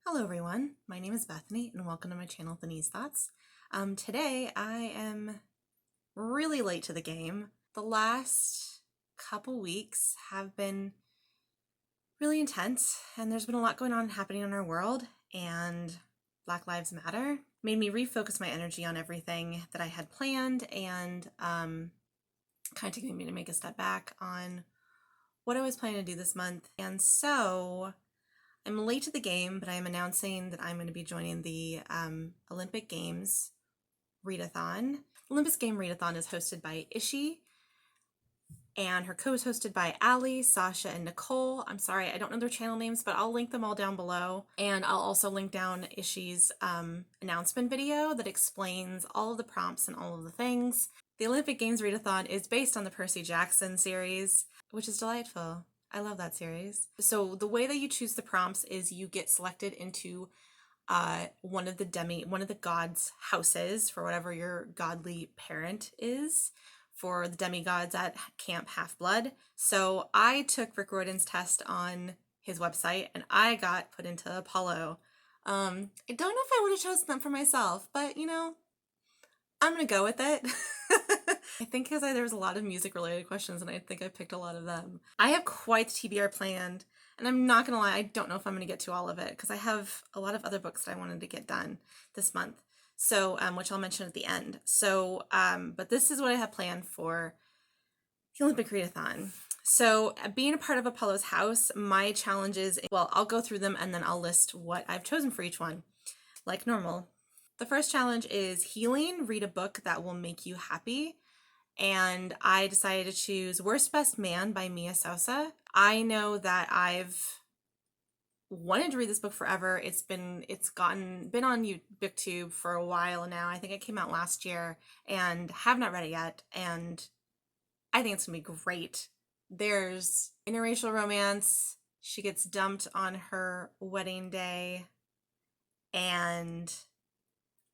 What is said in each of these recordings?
Hello everyone, my name is Bethany and welcome to my channel, Theni's Thoughts. Today I am really late to the game. The last couple weeks have been really intense and there's been a lot going on happening in our world, and Black Lives Matter made me refocus my energy on everything that I had planned and kind of taking me to make a step back on what I was planning to do this month. And so I'm late to the game, but I am announcing that I'm going to be joining the Olympic Games Readathon. Olympus Game Readathon is hosted by Ishi, and her co is hosted by Ali, Sasha, and Nicole. I'm sorry, I don't know their channel names, but I'll link them all down below. And I'll also link down Ishi's announcement video that explains all of the prompts and all of the things. The Olympic Games Readathon is based on the Percy Jackson series, which is delightful. I love that series. So the way that you choose the prompts is you get selected into one of the gods' houses for whatever your godly parent is for the demigods at Camp Half-Blood. So I took Rick Riordan's test on his website and I got put into Apollo. I don't know if I would have chosen them for myself, but you know, I'm gonna go with it. I think because there was a lot of music related questions and I think I picked a lot of them. I have quite the TBR planned, and I'm not gonna lie, I don't know if I'm gonna get to all of it because I have a lot of other books that I wanted to get done this month. So, which I'll mention at the end. So, but this is what I have planned for the Olympic Readathon. So being a part of Apollo's house, my challenges, well, I'll go through them and then I'll list what I've chosen for each one, like normal. The first challenge is healing. Read a book that will make you happy. And I decided to choose Worst Best Man by Mia Sosa. I know that I've wanted to read this book forever. It's been on BookTube for a while now. I think it came out last year and have not read it yet. And I think it's gonna be great. There's interracial romance. She gets dumped on her wedding day and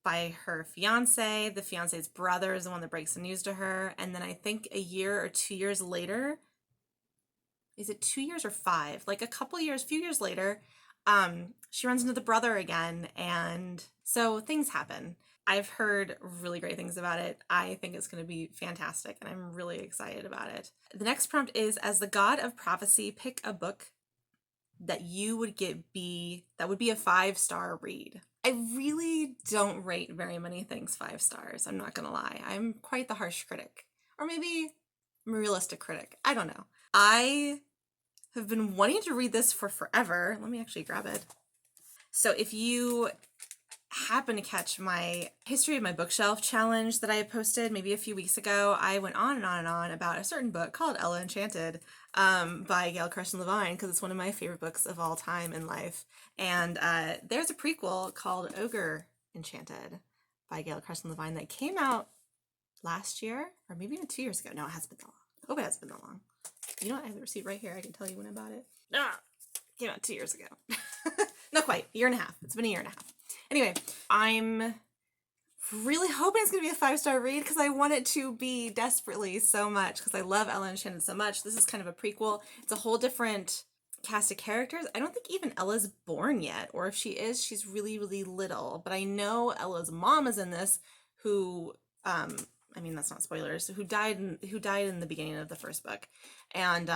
by her fiance. The fiance's brother is the one that breaks the news to her. And then I think a year or 2 years later, is it 2 years or 5? Like few years later, she runs into the brother again. And so things happen. I've heard really great things about it. I think it's going to be fantastic and I'm really excited about it. The next prompt is, as the god of prophecy, pick a book that you would that would be a 5-star read. I really don't rate very many things 5 stars. I'm not gonna lie. I'm quite the harsh critic. Or maybe I'm a realistic critic. I don't know. I have been wanting to read this for forever. Let me actually grab it. So if you happen to catch my history of my bookshelf challenge that I posted maybe a few weeks ago, I went on and on and on about a certain book called Ella Enchanted by Gail Carson Levine, because it's one of my favorite books of all time in life. And there's a prequel called Ogre Enchanted by Gail Carson Levine that came out last year, or maybe even 2 years ago. No, it hasn't been that long. I hope it hasn't been that long. You know what? I have the receipt right here. I can tell you when I bought it. Came out 2 years ago. Not quite. A year and a half. It's been a year and a half. Anyway, I'm really hoping it's going to be a 5-star read because I want it to be desperately so much because I love Ella Enchanted so much. This is kind of a prequel. It's a whole different cast of characters. I don't think even Ella's born yet, or if she is, she's really, really little. But I know Ella's mom is in this, who, I mean, that's not spoilers, who died in the beginning of the first book. And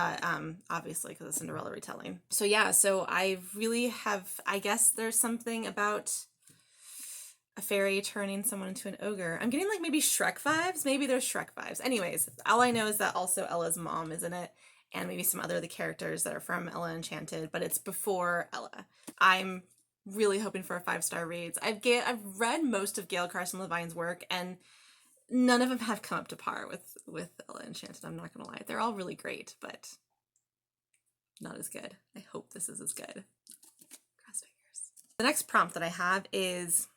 obviously because it's Cinderella retelling. So yeah, so I really have, I guess there's something about a fairy turning someone into an ogre. I'm getting like maybe Shrek vibes. Maybe there's Shrek vibes. Anyways, all I know is that also Ella's mom is in it, and maybe some other of the characters that are from Ella Enchanted, but it's before Ella. I'm really hoping for a 5-star reads. I've read most of Gail Carson Levine's work, and none of them have come up to par with Ella Enchanted. I'm not gonna lie. They're all really great, but not as good. I hope this is as good. Cross fingers. The next prompt that I have is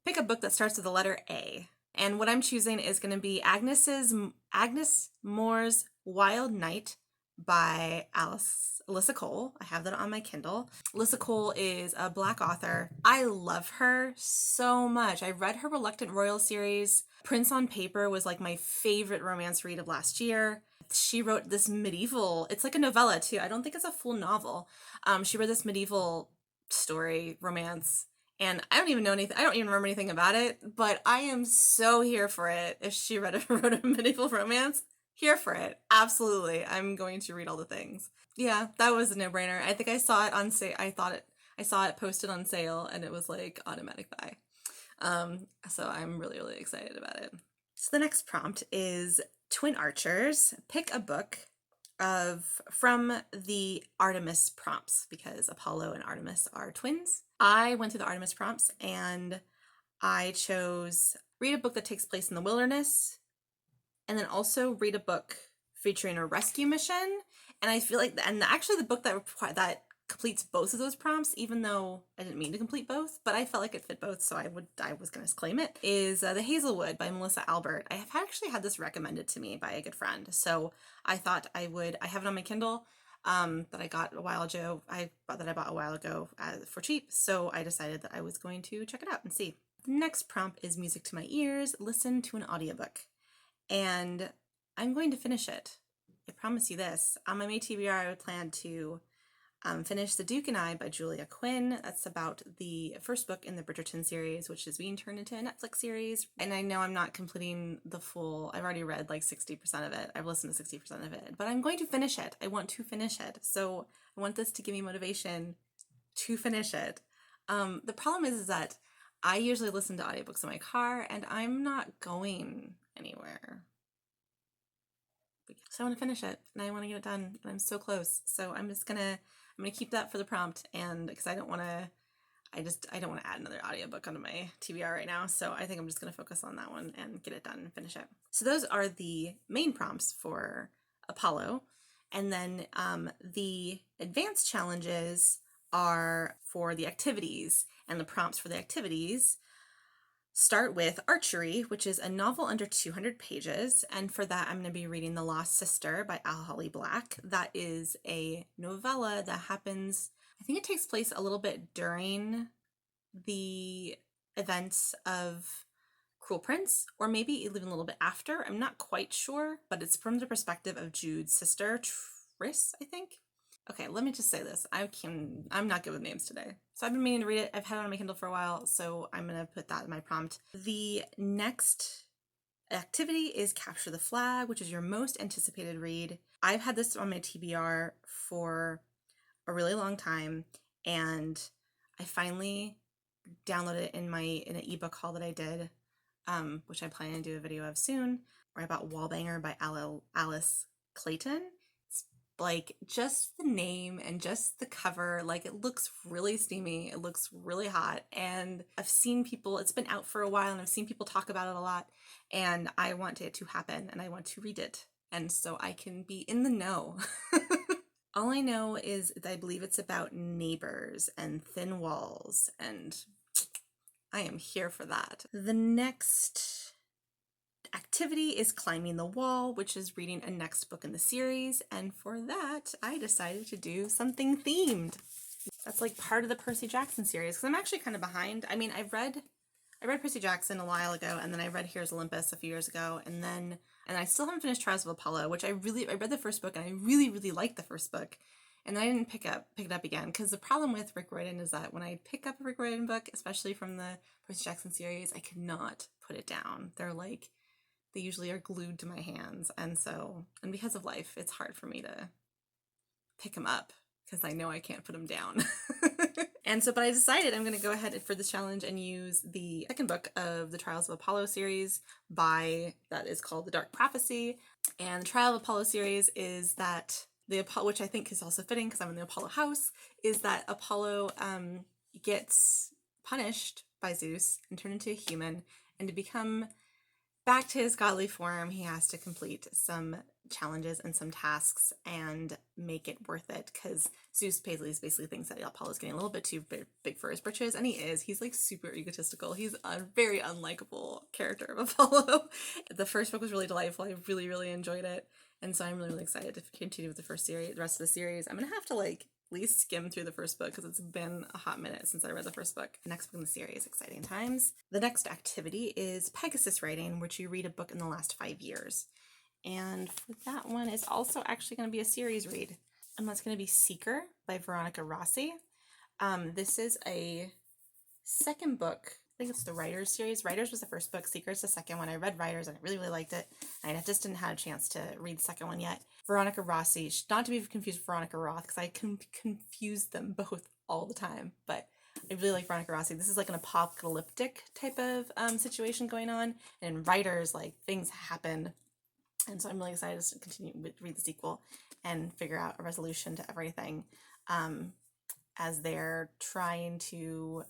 pick a book that starts with the letter A. And what I'm choosing is going to be Agness Moore's Wild Night by Alyssa Cole. I have that on my Kindle. Alyssa Cole is a Black author. I love her so much. I read her Reluctant Royal series. Prince on Paper was like my favorite romance read of last year. She wrote this medieval, it's like a novella too. I don't think it's a full novel. She wrote this medieval story, romance, and I don't even know anything. I don't even remember anything about it, but I am so here for it. If she wrote a medieval romance, here for it. Absolutely. I'm going to read all the things. Yeah, that was a no-brainer. I think I saw it on sale. I saw it posted on sale, and it was like automatic buy. So I'm really, really excited about it. So the next prompt is Twin Archers. Pick a book from the Artemis prompts, because Apollo and Artemis are twins. I went through the Artemis prompts and I chose read a book that takes place in the wilderness, and then also read a book featuring a rescue mission. And I feel like, and actually the book that completes both of those prompts, even though I didn't mean to complete both, but I felt like it fit both, so I was going to claim it, is The Hazelwood by Melissa Albert. I have actually had this recommended to me by a good friend, so I thought I have it on my Kindle that I got a while ago. I bought a while ago for cheap, so I decided that I was going to check it out and see. The next prompt is music to my ears, listen to an audiobook. And I'm going to finish it. I promise you this. On my May TBR, I would plan to finish The Duke and I by Julia Quinn. That's about the first book in the Bridgerton series, which is being turned into a Netflix series. And I know I'm not completing the full, I've already read like 60% of it. I've listened to 60% of it, but I'm going to finish it. I want to finish it. So I want this to give me motivation to finish it. The problem is that I usually listen to audiobooks in my car, and I'm not going anywhere. So I want to finish it, and I want to get it done, and I'm so close. So I'm gonna keep that for the prompt, and because I don't want to add another audiobook onto my TBR right now. So I think I'm just gonna focus on that one and get it done and finish it. So those are the main prompts for Apollo, and then the advanced challenges are for the activities, and the prompts for the activities start with Archery, which is a novel under 200 pages. And for that, I'm going to be reading The Lost Sister by Al Holly Black. That is a novella that happens, I think it takes place a little bit during the events of Cruel Prince, or maybe even a little bit after. I'm not quite sure, but it's from the perspective of Jude's sister, Tris, I think. Okay, let me just say this. I'm not good with names today. So I've been meaning to read it. I've had it on my Kindle for a while, so I'm going to put that in my prompt. The next activity is Capture the Flag, which is your most anticipated read. I've had this on my TBR for a really long time, and I finally downloaded it in an ebook haul that I did, which I'm planning to do a video of soon, where I bought Wallbanger by Alice Clayton. Like, just the name and just the cover, like, it looks really steamy, it looks really hot, and I've seen people, it's been out for a while, and I've seen people talk about it a lot, and I want it to happen, and I want to read it, and so I can be in the know. All I know is that I believe it's about neighbors and thin walls, and I am here for that. The next activity is Climbing the Wall, which is reading a next book in the series, and for that I decided to do something themed. That's like part of the Percy Jackson series, because I'm actually kind of behind. I mean, I read Percy Jackson a while ago, and then I read Here's Olympus a few years ago, and I still haven't finished Trials of Apollo, which I read the first book, and I really, really liked the first book, and then I didn't pick it up again, because the problem with Rick Riordan is that when I pick up a Rick Riordan book, especially from the Percy Jackson series, I could not put it down. They usually are glued to my hands, and because of life, it's hard for me to pick them up, because I know I can't put them down. But I decided I'm going to go ahead for this challenge and use the second book of the Trials of Apollo series that is called The Dark Prophecy. And the Trial of Apollo series is that which I think is also fitting because I'm in the Apollo house, is that Apollo gets punished by Zeus and turned into a human, and to become back to his godly form, he has to complete some challenges and some tasks and make it worth it, because Zeus basically thinks that Apollo's getting a little bit too big for his britches, and he is. He's like super egotistical. He's a very unlikable character of Apollo. The first book was really delightful. I really, really enjoyed it, and so I'm really, really excited to continue with the rest of the series. I'm gonna have to at least skim through the first book, because it's been a hot minute since I read the first book. Next book in the series, exciting times. The next activity is Pegasus Writing, which you read a book in the last 5 years. And for that one, it's also actually going to be a series read. And that's going to be Seeker by Veronica Rossi. This is a second book. I think it's the Writers series. Writers was the first book. Secret's the second one. I read Writers and I really, really liked it. And I just didn't have a chance to read the second one yet. Veronica Rossi, not to be confused with Veronica Roth, because I can confuse them both all the time. But I really like Veronica Rossi. This is like an apocalyptic type of situation going on. And in Writers, like, things happen. And so I'm really excited to continue to read the sequel and figure out a resolution to everything. As they're trying to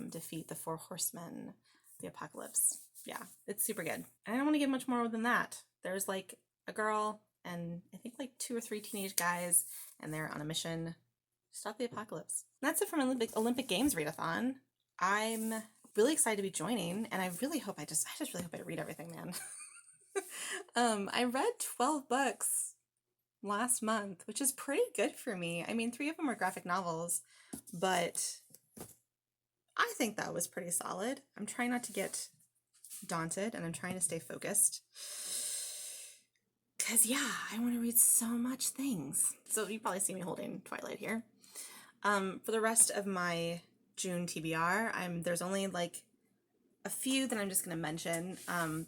defeat the 4 horsemen, the apocalypse. Yeah, it's super good. I don't want to give much more than that. There's like a girl and I think like 2 or 3 teenage guys, and they're on a mission to stop the apocalypse. And that's it from Olympic Games Readathon. I'm really excited to be joining, and I really hope I just really hope I read everything, man. I read 12 books last month, which is pretty good for me. I mean, 3 of them were graphic novels, but I think that was pretty solid. I'm trying not to get daunted, and I'm trying to stay focused. Because, yeah, I want to read so much things. So you probably see me holding Twilight here. For the rest of my June TBR, there's only like a few that I'm just going to mention.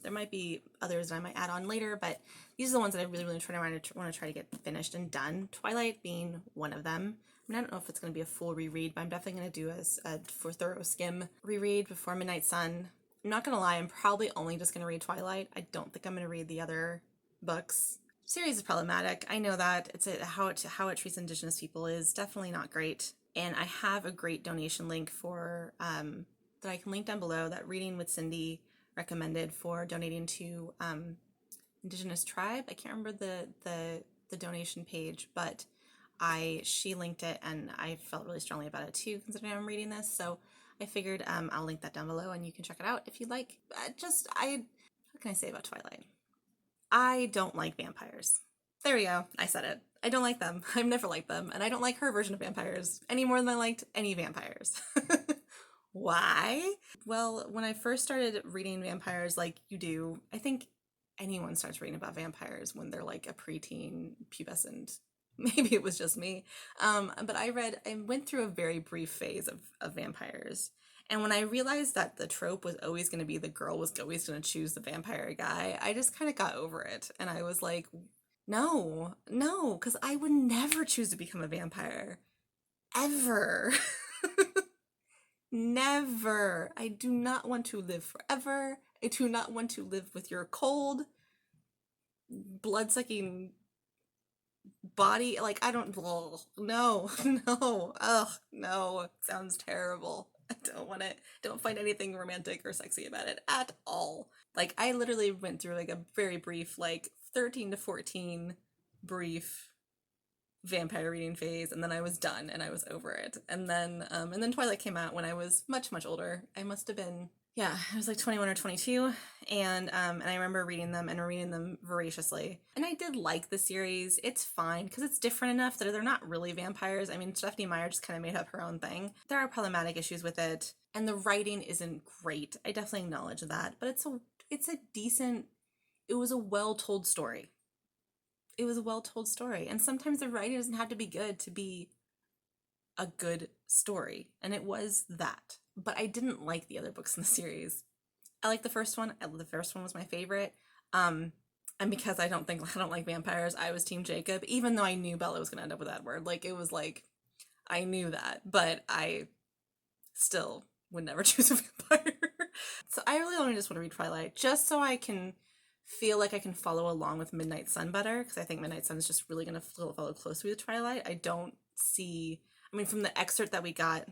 There might be others that I might add on later, but these are the ones that I really, really want to try to get finished and done. Twilight being one of them. I mean, I don't know if it's going to be a full reread, but I'm definitely going to do a thorough skim reread before Midnight Sun. I'm not going to lie, I'm probably only just going to read Twilight. I don't think I'm going to read the other books. The series is problematic. I know that. How it treats Indigenous people is definitely not great. And I have a great donation link for that I can link down below, that Reading with Cindy recommended for donating to Indigenous tribe. I can't remember the donation page, but she linked it, and I felt really strongly about it too, considering I'm reading this. So I figured I'll link that down below, and you can check it out if you'd like. What can I say about Twilight? I don't like vampires. There we go. I said it. I don't like them. I've never liked them, and I don't like her version of vampires any more than I liked any vampires. Why? Well, when I first started reading vampires, like you do, I think anyone starts reading about vampires when they're like a preteen, pubescent. Maybe it was just me. But I went through a very brief phase of vampires. And when I realized that the trope was always going to be the girl was always going to choose the vampire guy, I just kind of got over it. And I was like, no, because I would never choose to become a vampire. Ever. Never. I do not want to live forever. I do not want to live with your cold, blood-sucking body. Like, I don't, no, ugh, no, sounds terrible. I don't want it. Don't find anything romantic or sexy about it at all. Like, I literally went through like a very brief, like 13 to 14 brief vampire reading phase, and then I was done and I was over it. And then Twilight came out when I was much, much older. I must have been, I was like 21 or 22, and I remember reading them voraciously. And I did like the series. It's fine because it's different enough that they're not really vampires. I mean, Stephanie Meyer just kind of made up her own thing. There are problematic issues with it, and the writing isn't great. I definitely acknowledge that, but it's a decent. It was a well-told story. It was a well-told story, and sometimes the writing doesn't have to be good to be a good story, and it was that. But I didn't like the other books in the series. I liked the first one. The first one was my favorite. And because I don't like vampires, I was Team Jacob, even though I knew Bella was gonna end up with Edward. Like, it was like, I knew that, but I still would never choose a vampire. So I really only just want to read Twilight, just so I can feel like I can follow along with Midnight Sun better, because I think Midnight Sun is just really going to follow closely with Twilight. I don't see, I mean, from the excerpt that we got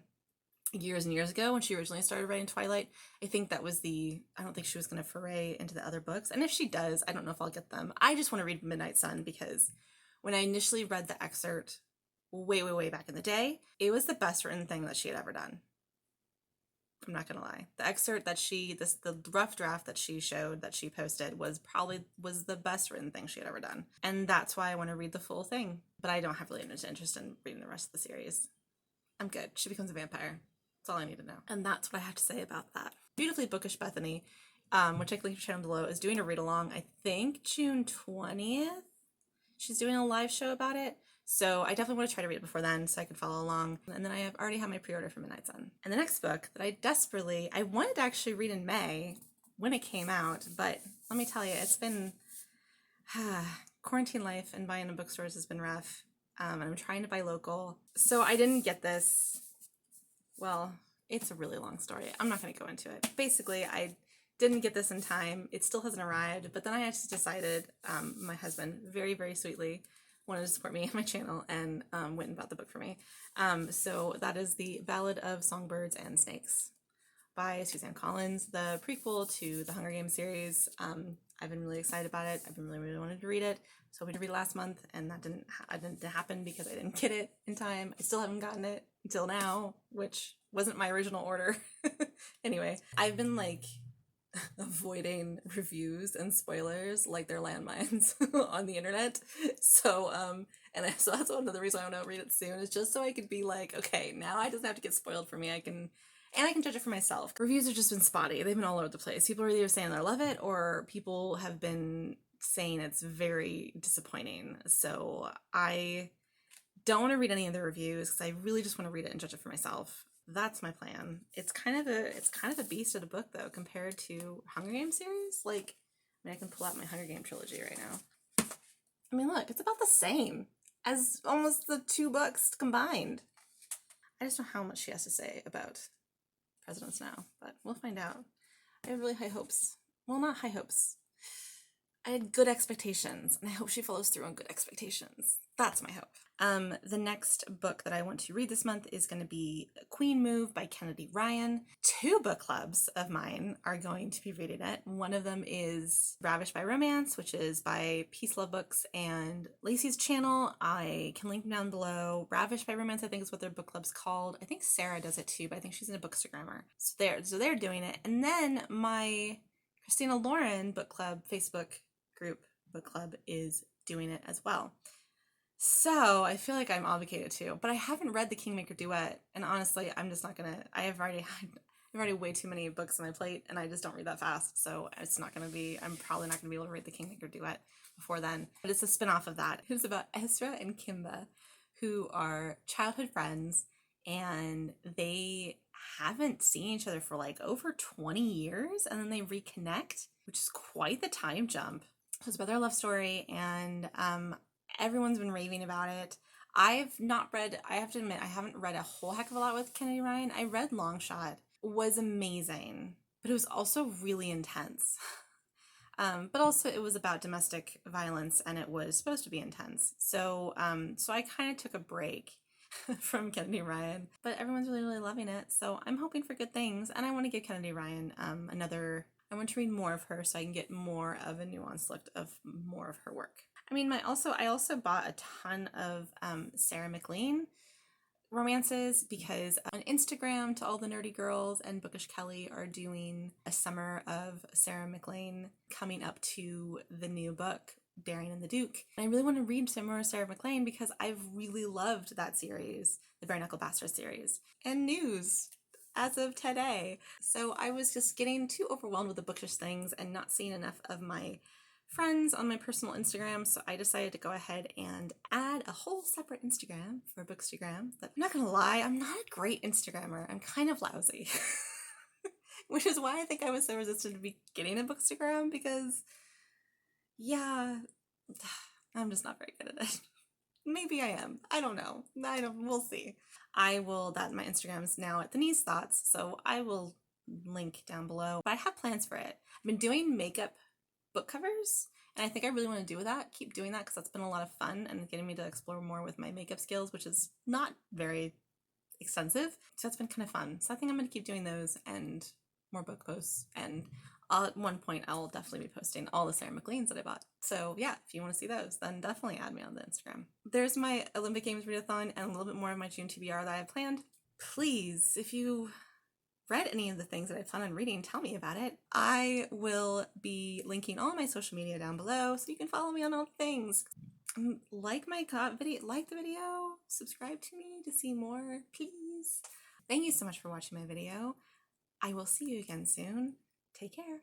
years and years ago when she originally started writing Twilight, I think that was I don't think she was going to foray into the other books. And if she does, I don't know if I'll get them. I just want to read Midnight Sun because when I initially read the excerpt way, way, way back in the day, it was the best written thing that she had ever done. I'm not gonna lie. The excerpt that the rough draft that she showed, that she posted, was the best written thing she had ever done. And that's why I want to read the full thing. But I don't have really much interest in reading the rest of the series. I'm good. She becomes a vampire. That's all I need to know. And that's what I have to say about that. Beautifully Bookish Bethany, which I can link to channel below, is doing a read along, I think June 20th. She's doing a live show about it. So I definitely want to try to read it before then so I can follow along. And then I have already had my pre-order for Midnight Sun. And the next book that I wanted to actually read in May when it came out, but let me tell you, it's been, quarantine life and buying in bookstores has been rough. And I'm trying to buy local. So I didn't get this. Well, it's a really long story. I'm not going to go into it. Basically, I didn't get this in time. It still hasn't arrived. But then I just decided, my husband very, very sweetly wanted to support me and my channel and went and bought the book for me. So that is the Ballad of Songbirds and Snakes by Suzanne Collins, the prequel to the Hunger Games series. I've been really excited about it. I've been really wanted to read it. I was hoping to read it last month, and that didn't happen because I didn't get it in time. I still haven't gotten it until now, which wasn't my original order. Anyway, I've been like avoiding reviews and spoilers like they're landmines on the internet. So so that's one of the reasons I want to read it soon, is just so I could be like, okay, now I doesn't have to get spoiled for me. I can judge it for myself. Reviews have just been spotty. They've been all over the place. People are either saying they love it, or people have been saying it's very disappointing. So I don't want to read any of the reviews because I really just want to read it and judge it for myself. That's my plan. It's kind of a beast of a book though compared to Hunger Games series. Like, I mean, I can pull out my Hunger Game trilogy right now. I mean, look, it's about the same as almost the two books combined. I just know how much she has to say about Presidents Now, but we'll find out. I have really high hopes. Well, not high hopes. I had good expectations, and I hope she follows through on good expectations. That's my hope. The next book that I want to read this month is going to be Queen Move by Kennedy Ryan. Two book clubs of mine are going to be reading it. One of them is Ravished by Romance, which is by Peace Love Books and Lacey's channel. I can link them down below. Ravished by Romance, I think, is what their book club's called. I think Sarah does it too, but I think she's in a Bookstagrammer. So they're doing it. And then my Christina Lauren book club Facebook group book club is doing it as well. So I feel like I'm obligated to, but I haven't read the Kingmaker duet, and honestly, I'm just not gonna. I've already way too many books on my plate, and I just don't read that fast. So it's not gonna be. I'm probably not gonna be able to read the Kingmaker duet before then. But it's a spin-off of that. It's about Ezra and Kimba, who are childhood friends, and they haven't seen each other for like over 20 years, and then they reconnect, which is quite the time jump. So it's about their love story, and everyone's been raving about it. I have to admit, I haven't read a whole heck of a lot with Kennedy Ryan. I read Long Shot. It was amazing, but it was also really intense. But also it was about domestic violence, and it was supposed to be intense. So I kind of took a break from Kennedy Ryan, but everyone's really loving it. So I'm hoping for good things, and I want to give Kennedy Ryan I want to read more of her so I can get more of a nuanced look of more of her work. I mean, I also bought a ton of Sarah MacLean romances because on Instagram, To All the Nerdy Girls and Bookish Kelly are doing a summer of Sarah MacLean coming up to the new book, Daring and the Duke. And I really want to read some more Sarah MacLean because I've really loved that series, the Bare Knuckle Bastard series. And news as of today. So I was just getting too overwhelmed with the bookish things and not seeing enough of my friends on my personal Instagram, so I decided to go ahead and add a whole separate Instagram for Bookstagram. But I'm not gonna lie, I'm not a great Instagrammer. I'm kind of lousy. Which is why I think I was so resistant to be getting a Bookstagram, because yeah, I'm just not very good at it. Maybe I am. I don't know. We'll see. My Instagram's now at Denise Thoughts, so I will link down below. But I have plans for it. I've been doing makeup book covers, and I think I really want to keep doing that because that's been a lot of fun and getting me to explore more with my makeup skills, which is not very extensive. So that's been kind of fun. So I think I'm going to keep doing those and more book posts, and at one point I will definitely be posting all the Sarah MacLeans that I bought. So yeah, if you want to see those, then definitely add me on the Instagram. There's my Olympic Games Readathon and a little bit more of my June TBR that I have planned. Please, if you read any of the things that I plan on reading, tell me about it. I will be linking all my social media down below so you can follow me on all things. Like the video, subscribe to me to see more, please. Thank you so much for watching my video. I will see you again soon. Take care.